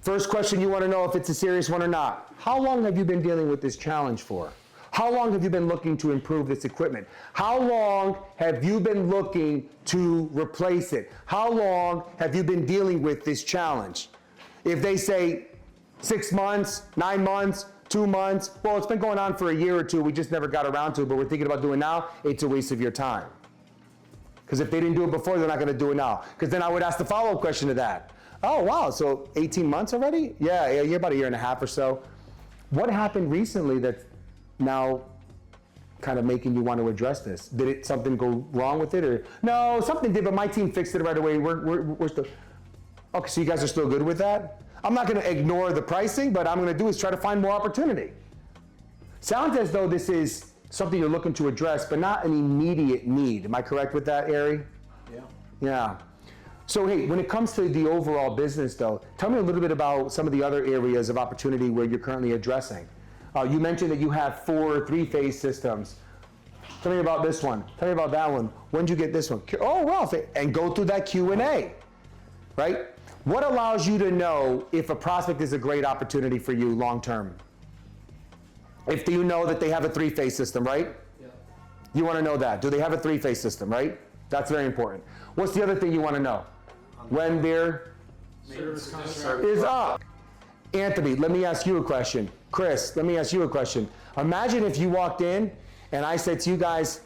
First question you want to know if it's a serious one or not. How long have you been dealing with this challenge for? How long have you been looking to improve this equipment? How long have you been looking to replace it? How long have you been dealing with this challenge? If they say 6 months, 9 months, 2 months, well, it's been going on for a year or two, we just never got around to it, but we're thinking about doing it now, it's a waste of your time. Because if they didn't do it before, they're not gonna do it now. Because then I would ask the follow-up question to that. Oh, wow, so 18 months already? Yeah, you're about a year and a half or so. What happened recently that's now kind of making you want to address this? Did something go wrong with it, or no, something did, but my team fixed it right away. We're still okay. So you guys are still good with that? I'm not going to ignore the pricing, but I'm going to do is try to find more opportunity. Sounds as though this is something you're looking to address, but not an immediate need. Am I correct with that, Ari? Yeah. Yeah. So hey, when it comes to the overall business, though, tell me a little bid about some of the other areas of opportunity where you're currently addressing. You mentioned that you have 4 3-phase systems. Tell me about this one. Tell me about that one. When did you get this one? Oh, well, and go through that Q&A, right? What allows you to know if a prospect is a great opportunity for you long term? If you know that they have a 3-phase system, right? Yeah. You want to know that. Do they have a 3-phase system, right? That's very important. What's the other thing you want to know? When their Service contract is up. Anthony, let me ask you a question. Chris, let me ask you a question. Imagine if you walked in and I said to you guys,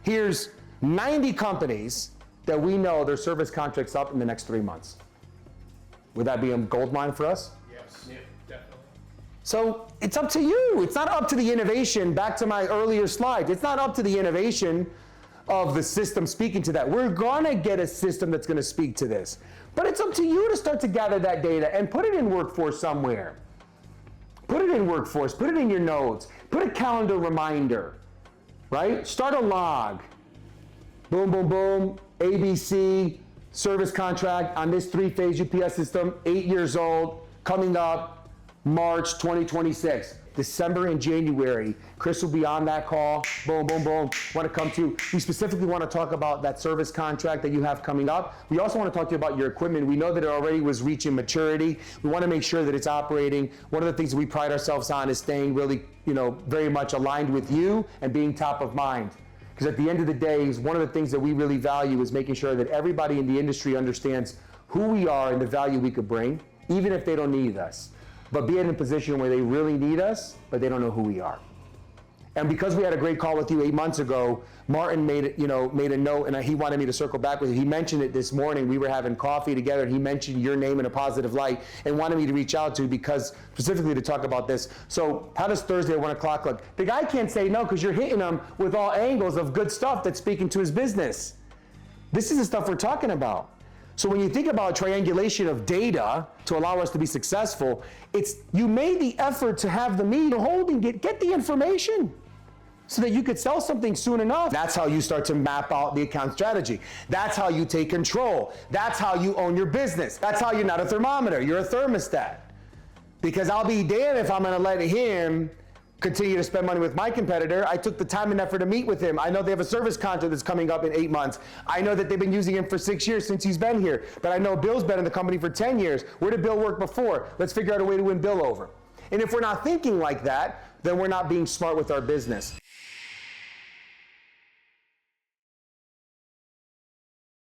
here's 90 companies that we know their service contract's up in the next 3 months. Would that be a gold mine for us? Yes. Yeah, definitely. So it's up to you. It's not up to the innovation. Back to my earlier slide. It's not up to the innovation of the system speaking to that. We're gonna get a system that's gonna speak to this. But it's up to you to start to gather that data and put it in Workforce somewhere. Put it in Workforce, put it in your notes, put a calendar reminder, right? Start a log. Boom, boom, boom, ABC, service contract on this 3-phase UPS system, 8 years old, coming up March 2026. December and January, Chris will be on that call. Boom, boom, boom. Want to come to, we specifically want to talk about that service contract that you have coming up. We also want to talk to you about your equipment. We know that it already was reaching maturity. We want to make sure that it's operating. One of the things that we pride ourselves on is staying really, very much aligned with you and being top of mind. Because at the end of the day, one of the things that we really value is making sure that everybody in the industry understands who we are and the value we could bring, even if they don't need us. But be in a position where they really need us, but they don't know who we are. And because we had a great call with you 8 months ago, Martin made a note, and he wanted me to circle back with you. He mentioned it this morning. We were having coffee together, and he mentioned your name in a positive light and wanted me to reach out to you because specifically to talk about this. So how does Thursday at 1 o'clock look? The guy can't say no because you're hitting him with all angles of good stuff that's speaking to his business. This is the stuff we're talking about. So when you think about triangulation of data to allow us to be successful, it's you made the effort to have the meeting, holding it, get the information so that you could sell something soon enough. That's how you start to map out the account strategy. That's how you take control. That's how you own your business. That's how you're not a thermometer, you're a thermostat. Because I'll be damned if I'm gonna let him continue to spend money with my competitor. I took the time and effort to meet with him. I know they have a service contract that's coming up in 8 months. I know that they've been using him for 6 years since he's been here. But I know Bill's been in the company for 10 years. Where did Bill work before? Let's figure out a way to win Bill over. And if we're not thinking like that, then we're not being smart with our business.